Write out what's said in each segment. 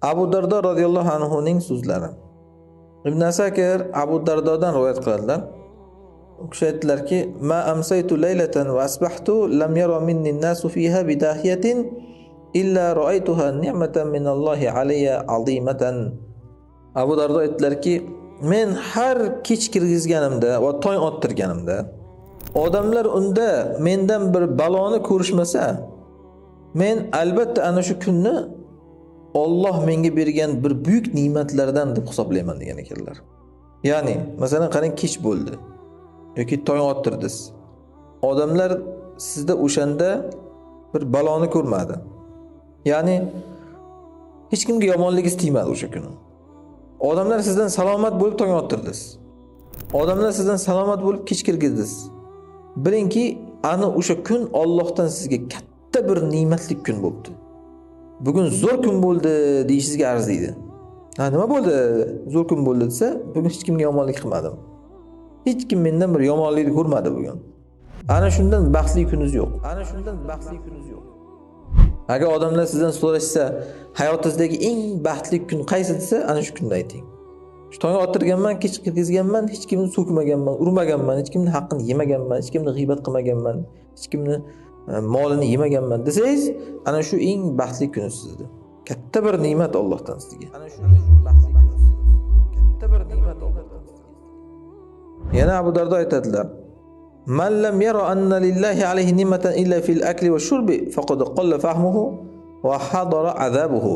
Abu Dardo radhiyallohu anhu ning so'zlari. Ibn Asakir Abu Dardodan rivoyat qiladilar. U kishi aytdilarki: "Ma amsaytu laylatan wa asbahtu lam yara minni an-nasu fiha bidahiyatin illa ra'aytuha ni'matan min Allohi alayya azimatan." Abu Dardo aytdilarki, men har kech kirgizganimda va tong ottirganimda odamlar unda mendan bir baloni ko'rishmasa, men albatta ana shu kunni Alloh menga bergan bir buyuk ne'matlardan deb hisoblayman degan ekanlar. Ya'ni, masalan, qarang, kech bo'ldi yoki tong ottirdingiz. Odamlar sizda o'shanda bir baloni ko'rmadi. Ya'ni hech kimga yomonlik istemadi o'sha kuni. Odamlar sizdan salomat bo'lib tong ottirdingiz. Odamlar sizdan salomat bo'lib kech kirgizdingiz. Bilingki, ana o'sha kun Allohdan sizga katta bir ne'matli kun bo'ldi. Bugun zo'r kun bo'ldi deyishingizga arziydi. Ha, nima bo'ldi? Zo'r kun bo'ldi desa, bugun hech kimga yomonlik qilmadim. Hech kim mendan bir yomonlikni ko'rmadi bugun. Ana shundan baxtli kuningiz yo'q. Ana shundan baxtli kuningiz yo'q. Agar odamlar sizdan so'rashsa, hayotingizdagi eng baxtli kun qaysi desa, ana shu kunni ayting. Shu tong ottirganman, kech kirgizganman, hech kimni so'kmaganman, urmaganman, hech kimni haqqini yemaganman, hech kimni g'iybat qilmaganman, hech kimni molini yemaganman desangiz, ana shu eng baxtli kuningiz sizda. Katta bir ne'mat Allohdan sizga. Ana shu baxtli kuningiz. Katta bir ne'mat Allohdan sizga. Yana Abu Dardo aytadilar: "Man lam yara anna lillahi alayhi ni'matan illa fil akli va shurbi faqad qalla fahmuhu va hadara azabuhu."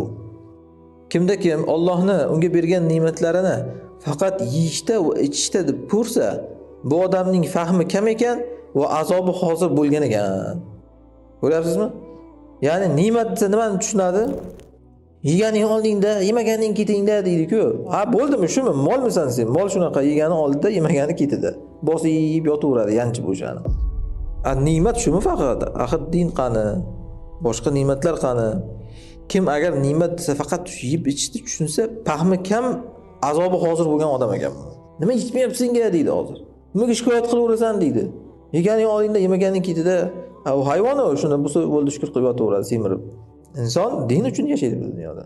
Kimda kim Allohni unga bergan ne'matlarini faqat yeyishda va ichishda deb ko'rsa, bu odamning fahmi kam ekan va azobi hozir bo'lgan ekan. Ko'ryapsizmi? Ya'ni ne'mat desa nimani tushunadi? Yeganing oldingda, yemaganing ketingda deydi-ku. Ha, bo'ldimi shumi? Molmisan sen? Mol shunaqa, yegani oldida, yemagani ketida. Bosib yotaveradi, yanchib o'shani. Ne'mat shumi faqat? Axir din qani? Boshqa ne'matlar qani? Kim agar ne'mat desa faqat yeb ichishni tushunsa, fahmi kam, azobi hozir bo'lgan odam ekan. Nima yetmayapsingga deydi hozir. Nimaga shikoyat qilaverasan deydi. Yeganing oldingda, yemaganing ketida. U hayvon-ku, shunda bo'lsa bo'ldi shukr qilib yotaveradi semirib. Inson din uchun yashaydi bu dunyoda.